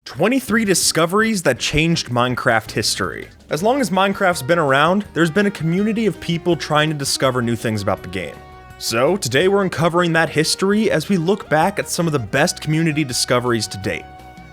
23 discoveries that changed Minecraft history. As long as Minecraft's been around, there's been a community of people trying to discover new things about the game. So today we're uncovering that history as we look back at some of the best community discoveries to date.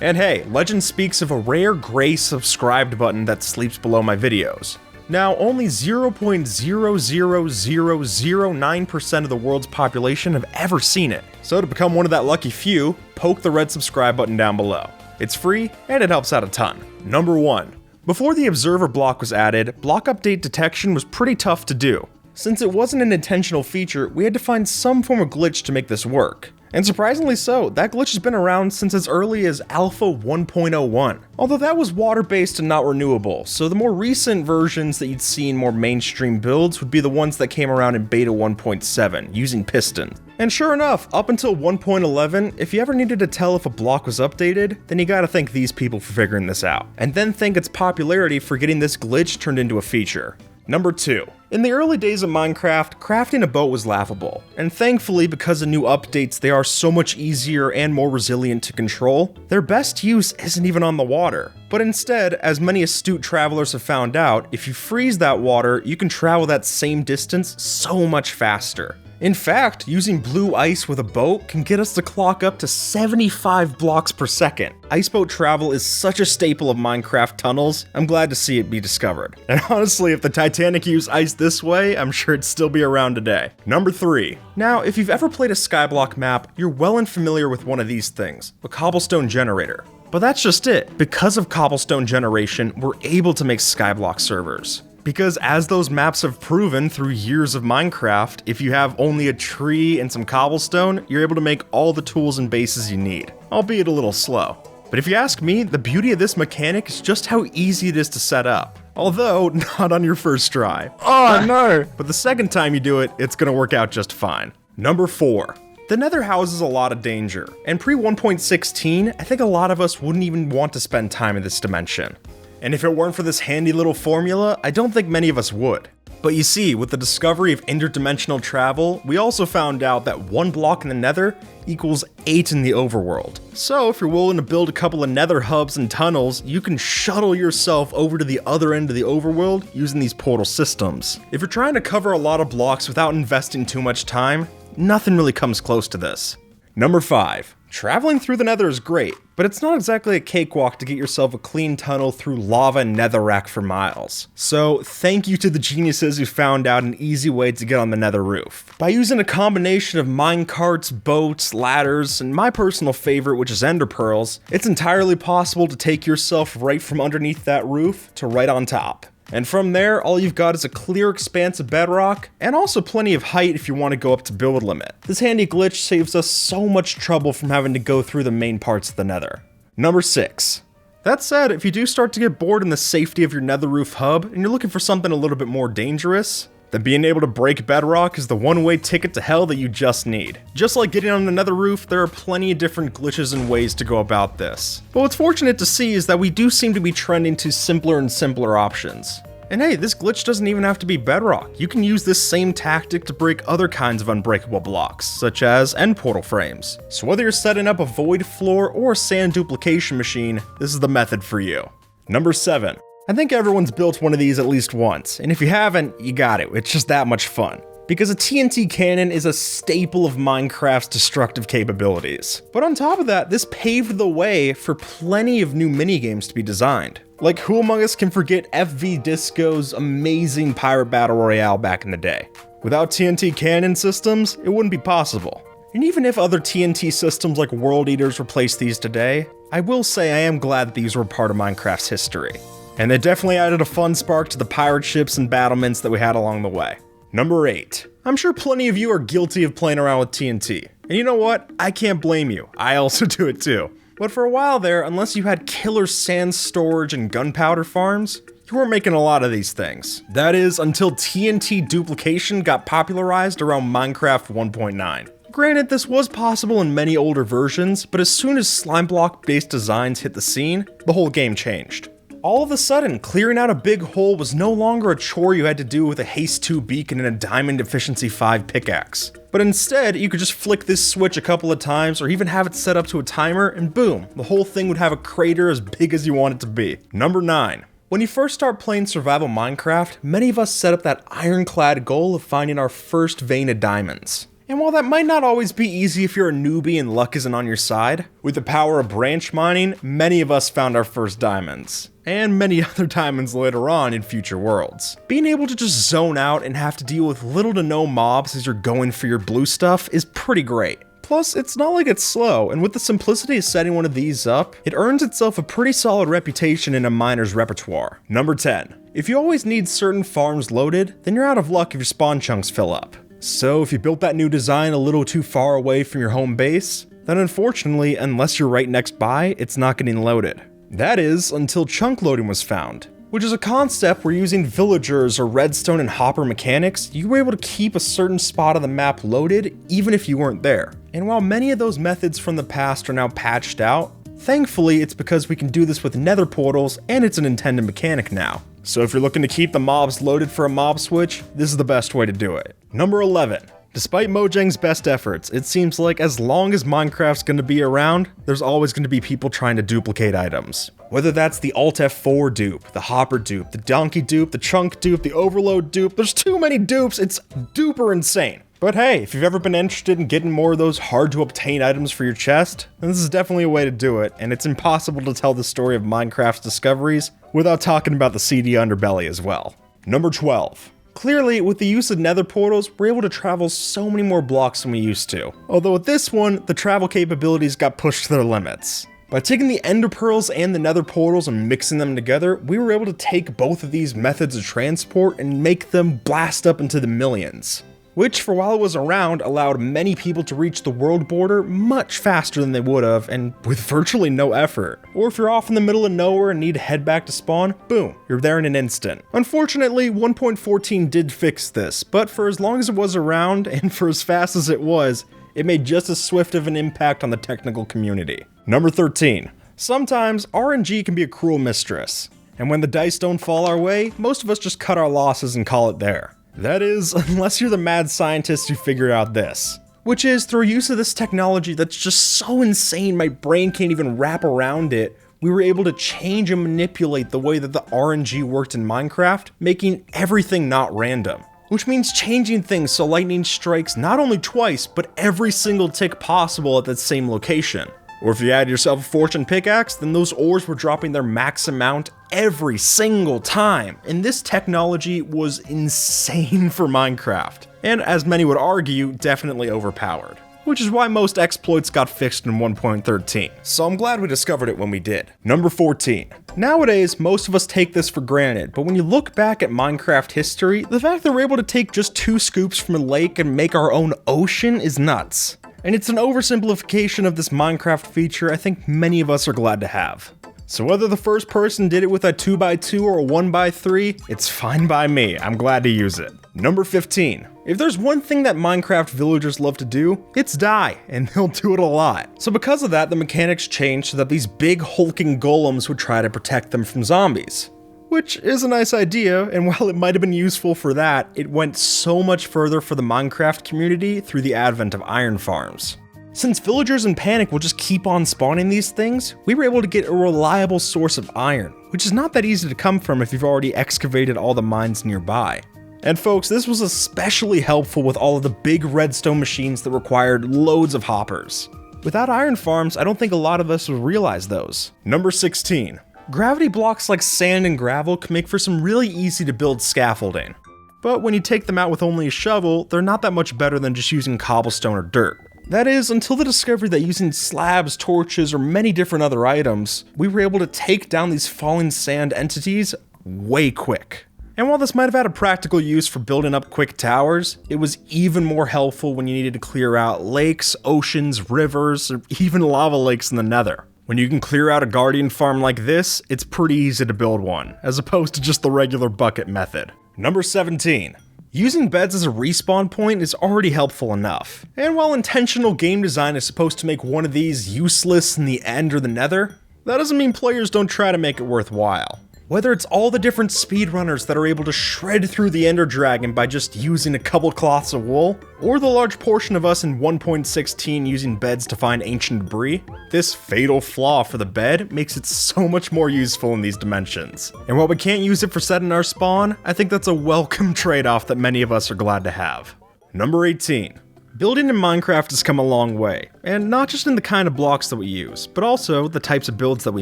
And hey, legend speaks of a rare gray subscribed button that sleeps below my videos. Now, only 0.00009% of the world's population have ever seen it. So to become one of that lucky few, poke the red subscribe button down below. It's free, and it helps out a ton. Number 1. Before the observer block was added, block update detection was pretty tough to do. Since it wasn't an intentional feature, we had to find some form of glitch to make this work. And surprisingly so, that glitch has been around since as early as Alpha 1.01. Although that was water-based and not renewable, so the more recent versions that you'd see in more mainstream builds would be the ones that came around in Beta 1.7, using pistons. And sure enough, up until 1.11, if you ever needed to tell if a block was updated, then you gotta thank these people for figuring this out. And then thank its popularity for getting this glitch turned into a feature. Number 2. In the early days of Minecraft, crafting a boat was laughable, and thankfully because of new updates they are so much easier and more resilient to control, their best use isn't even on the water. But instead, as many astute travelers have found out, if you freeze that water, you can travel that same distance so much faster. In fact, using blue ice with a boat can get us to clock up to 75 blocks per second. Iceboat travel is such a staple of Minecraft tunnels, I'm glad to see it be discovered. And honestly, if the Titanic used ice this way, I'm sure it'd still be around today. Number 3. Now, if you've ever played a skyblock map, you're well and familiar with one of these things, a cobblestone generator. But that's just it. Because of cobblestone generation, we're able to make skyblock servers. Because as those maps have proven through years of Minecraft, if you have only a tree and some cobblestone, you're able to make all the tools and bases you need, albeit a little slow. But if you ask me, the beauty of this mechanic is just how easy it is to set up. Although, not on your first try. Oh no! But the second time you do it, it's gonna work out just fine. Number 4. The Nether houses a lot of danger, and pre 1.16, I think a lot of us wouldn't even want to spend time in this dimension. And if it weren't for this handy little formula, I don't think many of us would. But you see, with the discovery of interdimensional travel, we also found out that 1 block in the Nether equals 8 in the overworld. So if you're willing to build a couple of Nether hubs and tunnels, you can shuttle yourself over to the other end of the overworld using these portal systems. If you're trying to cover a lot of blocks without investing too much time, nothing really comes close to this. Number 5. Traveling through the Nether is great, but it's not exactly a cakewalk to get yourself a clean tunnel through lava and netherrack for miles. So thank you to the geniuses who found out an easy way to get on the Nether roof. By using a combination of minecarts, boats, ladders, and my personal favorite, which is ender pearls, it's entirely possible to take yourself right from underneath that roof to right on top. And from there, all you've got is a clear expanse of bedrock, and also plenty of height if you want to go up to build limit. This handy glitch saves us so much trouble from having to go through the main parts of the Nether. Number 6. That said, if you do start to get bored in the safety of your Nether roof hub, and you're looking for something a little bit more dangerous, then being able to break bedrock is the one-way ticket to hell that you just need. Just like getting on the Nether roof, there are plenty of different glitches and ways to go about this. But what's fortunate to see is that we do seem to be trending to simpler and simpler options. And hey, this glitch doesn't even have to be bedrock. You can use this same tactic to break other kinds of unbreakable blocks, such as end portal frames. So whether you're setting up a void floor or a sand duplication machine, this is the method for you. Number 7. I think everyone's built one of these at least once, and if you haven't, you got it. It's just that much fun. Because a TNT cannon is a staple of Minecraft's destructive capabilities. But on top of that, this paved the way for plenty of new minigames to be designed. Like, who among us can forget FV Disco's amazing Pirate Battle Royale back in the day? Without TNT cannon systems, it wouldn't be possible. And even if other TNT systems like World Eaters replace these today, I will say I am glad that these were part of Minecraft's history. And they definitely added a fun spark to the pirate ships and battlements that we had along the way. Number 8. I'm sure plenty of you are guilty of playing around with TNT. And you know what? I can't blame you. I also do it too. But for a while there, unless you had killer sand storage and gunpowder farms, you weren't making a lot of these things. That is, until TNT duplication got popularized around Minecraft 1.9. Granted, this was possible in many older versions, but as soon as slime block based designs hit the scene, the whole game changed. All of a sudden, clearing out a big hole was no longer a chore you had to do with a haste 2 beacon and a diamond efficiency 5 pickaxe. But instead, you could just flick this switch a couple of times or even have it set up to a timer and boom, the whole thing would have a crater as big as you want it to be. Number 9. When you first start playing survival Minecraft, many of us set up that ironclad goal of finding our first vein of diamonds. And while that might not always be easy if you're a newbie and luck isn't on your side, with the power of branch mining, many of us found our first diamonds. And many other diamonds later on in future worlds. Being able to just zone out and have to deal with little to no mobs as you're going for your blue stuff is pretty great. Plus, it's not like it's slow, and with the simplicity of setting one of these up, it earns itself a pretty solid reputation in a miner's repertoire. Number 10. If you always need certain farms loaded, then you're out of luck if your spawn chunks fill up. So if you built that new design a little too far away from your home base, then unfortunately, unless you're right next by, it's not getting loaded. That is, until chunk loading was found, which is a concept where using villagers or redstone and hopper mechanics, you were able to keep a certain spot of the map loaded even if you weren't there. And while many of those methods from the past are now patched out, thankfully it's because we can do this with nether portals and it's an intended mechanic now. So if you're looking to keep the mobs loaded for a mob switch, this is the best way to do it. Number 11. Despite Mojang's best efforts, it seems like as long as Minecraft's going to be around, there's always going to be people trying to duplicate items. Whether that's the Alt F4 dupe, the Hopper dupe, the Donkey dupe, the Chunk dupe, the Overload dupe, there's too many dupes, it's duper insane. But hey, if you've ever been interested in getting more of those hard to obtain items for your chest, then this is definitely a way to do it, and it's impossible to tell the story of Minecraft's discoveries without talking about the seedy underbelly as well. Number 12. Clearly, with the use of nether portals, we're able to travel so many more blocks than we used to. Although with this one, the travel capabilities got pushed to their limits. By taking the ender pearls and the nether portals and mixing them together, we were able to take both of these methods of transport and make them blast up into the millions. Which, for while it was around, allowed many people to reach the world border much faster than they would have, and with virtually no effort. Or if you're off in the middle of nowhere and need to head back to spawn, boom, you're there in an instant. Unfortunately, 1.14 did fix this, but for as long as it was around, and for as fast as it was, it made just as swift of an impact on the technical community. Number 13. Sometimes RNG can be a cruel mistress, and when the dice don't fall our way, most of us just cut our losses and call it there. That is, unless you're the mad scientist who figured out this. Which is, through use of this technology that's just so insane my brain can't even wrap around it, we were able to change and manipulate the way that the RNG worked in Minecraft, making everything not random. Which means changing things so lightning strikes not only twice, but every single tick possible at that same location. Or if you had yourself a fortune pickaxe, then those ores were dropping their max amount every single time. And this technology was insane for Minecraft. And as many would argue, definitely overpowered. Which is why most exploits got fixed in 1.13. So I'm glad we discovered it when we did. Number 14. Nowadays, most of us take this for granted, but when you look back at Minecraft history, the fact that we're able to take just 2 scoops from a lake and make our own ocean is nuts. And it's an oversimplification of this Minecraft feature I think many of us are glad to have. So whether the first person did it with a 2x2 or a 1x3, it's fine by me, I'm glad to use it. Number 15. If there's one thing that Minecraft villagers love to do, it's die, and they'll do it a lot. So because of that, the mechanics changed so that these big hulking golems would try to protect them from zombies. Which is a nice idea, and while it might have been useful for that, it went so much further for the Minecraft community through the advent of iron farms. Since villagers in panic will just keep on spawning these things, we were able to get a reliable source of iron, which is not that easy to come from if you've already excavated all the mines nearby. And folks, this was especially helpful with all of the big redstone machines that required loads of hoppers. Without iron farms, I don't think a lot of us would realize those. Number 16. Gravity blocks like sand and gravel can make for some really easy to build scaffolding. But when you take them out with only a shovel, they're not that much better than just using cobblestone or dirt. That is, until the discovery that using slabs, torches, or many different other items, we were able to take down these falling sand entities way quick. And while this might have had a practical use for building up quick towers, it was even more helpful when you needed to clear out lakes, oceans, rivers, or even lava lakes in the nether. When you can clear out a guardian farm like this, it's pretty easy to build one, as opposed to just the regular bucket method. Number 17. Using beds as a respawn point is already helpful enough. And while intentional game design is supposed to make one of these useless in the end or the nether, that doesn't mean players don't try to make it worthwhile. Whether it's all the different speedrunners that are able to shred through the Ender Dragon by just using a couple cloths of wool, or the large portion of us in 1.16 using beds to find ancient debris, this fatal flaw for the bed makes it so much more useful in these dimensions. And while we can't use it for setting our spawn, I think that's a welcome trade-off that many of us are glad to have. Number 18. Building in Minecraft has come a long way, and not just in the kind of blocks that we use, but also the types of builds that we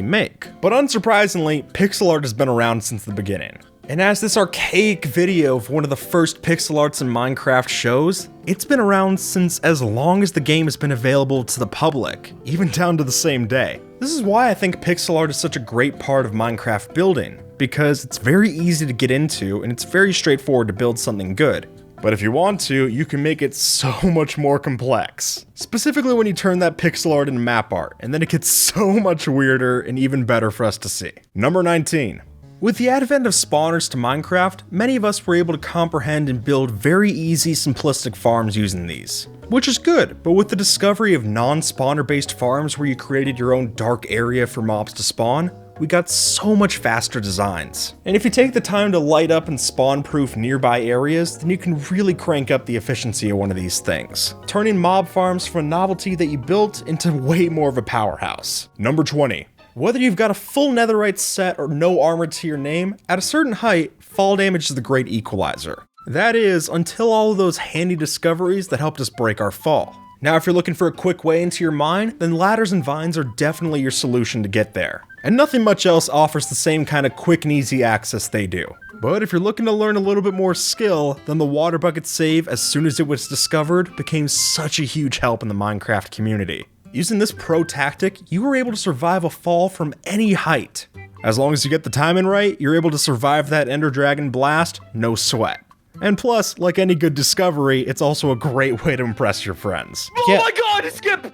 make. But unsurprisingly, pixel art has been around since the beginning. And as this archaic video of one of the first pixel arts in Minecraft shows, it's been around since as long as the game has been available to the public, even down to the same day. This is why I think pixel art is such a great part of Minecraft building, because it's very easy to get into and it's very straightforward to build something good. But if you want to, you can make it so much more complex. Specifically when you turn that pixel art into map art, and then it gets so much weirder and even better for us to see. Number 19. With the advent of spawners to Minecraft, many of us were able to comprehend and build very easy, simplistic farms using these. Which is good, but with the discovery of non-spawner based farms where you created your own dark area for mobs to spawn, we got so much faster designs. And if you take the time to light up and spawn-proof nearby areas, then you can really crank up the efficiency of one of these things, turning mob farms from a novelty that you built into way more of a powerhouse. Number 20. Whether you've got a full netherite set or no armor to your name, at a certain height, fall damage is the great equalizer. That is, until all of those handy discoveries that helped us break our fall. Now if you're looking for a quick way into your mine, then ladders and vines are definitely your solution to get there. And nothing much else offers the same kind of quick and easy access they do. But if you're looking to learn a little bit more skill, then the water bucket save as soon as it was discovered became such a huge help in the Minecraft community. Using this pro tactic, you were able to survive a fall from any height. As long as you get the timing right, you're able to survive that Ender Dragon blast, no sweat. And plus, like any good discovery, it's also a great way to impress your friends. Oh my god, Skip!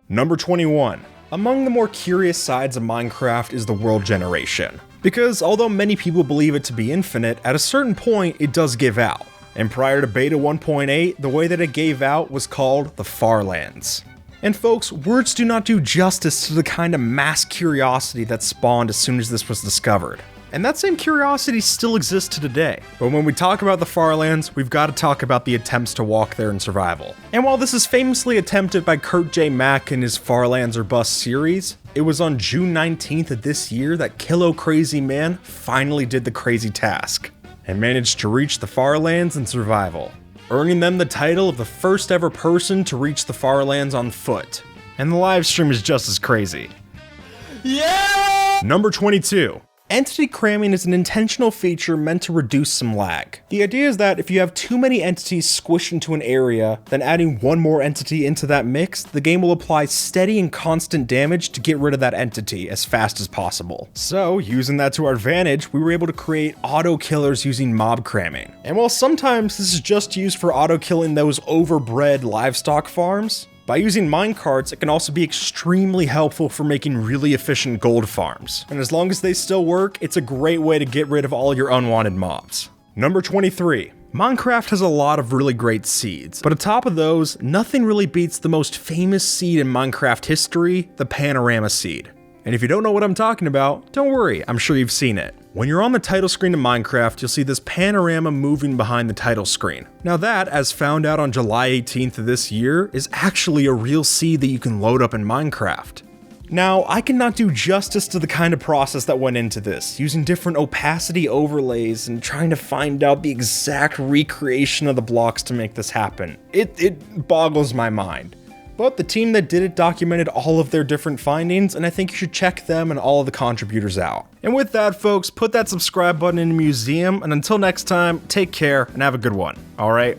Number 21. Among the more curious sides of Minecraft is the world generation. Because although many people believe it to be infinite, at a certain point it does give out. And prior to beta 1.8, the way that it gave out was called the Farlands. And folks, words do not do justice to the kind of mass curiosity that spawned as soon as this was discovered. And that same curiosity still exists to today. But when we talk about the Farlands, we've got to talk about the attempts to walk there in survival. And while this is famously attempted by Kurt J. Mack in his Farlands or Bust series, it was on June 19th of this year that Killo Crazy Man finally did the crazy task, and managed to reach the Farlands in survival, earning them the title of the first ever person to reach the Farlands on foot. And the live stream is just as crazy. Yeah! Number 22. Entity cramming is an intentional feature meant to reduce some lag. The idea is that if you have too many entities squished into an area, then adding one more entity into that mix, the game will apply steady and constant damage to get rid of that entity as fast as possible. So, using that to our advantage, we were able to create auto killers using mob cramming. And while sometimes this is just used for auto killing those overbred livestock farms, by using minecarts, it can also be extremely helpful for making really efficient gold farms. And as long as they still work, it's a great way to get rid of all your unwanted mobs. Number 23. Minecraft has a lot of really great seeds, but atop of those, nothing really beats the most famous seed in Minecraft history, the Panorama seed. And if you don't know what I'm talking about, don't worry, I'm sure you've seen it. When you're on the title screen of Minecraft, you'll see this panorama moving behind the title screen. Now that, as found out on July 18th of this year, is actually a real seed that you can load up in Minecraft. Now, I cannot do justice to the kind of process that went into this, using different opacity overlays and trying to find out the exact recreation of the blocks to make this happen. It boggles my mind. But the team that did it documented all of their different findings, and I think you should check them and all of the contributors out. And with that, folks, put that subscribe button in a museum, and until next time, take care and have a good one. Alright?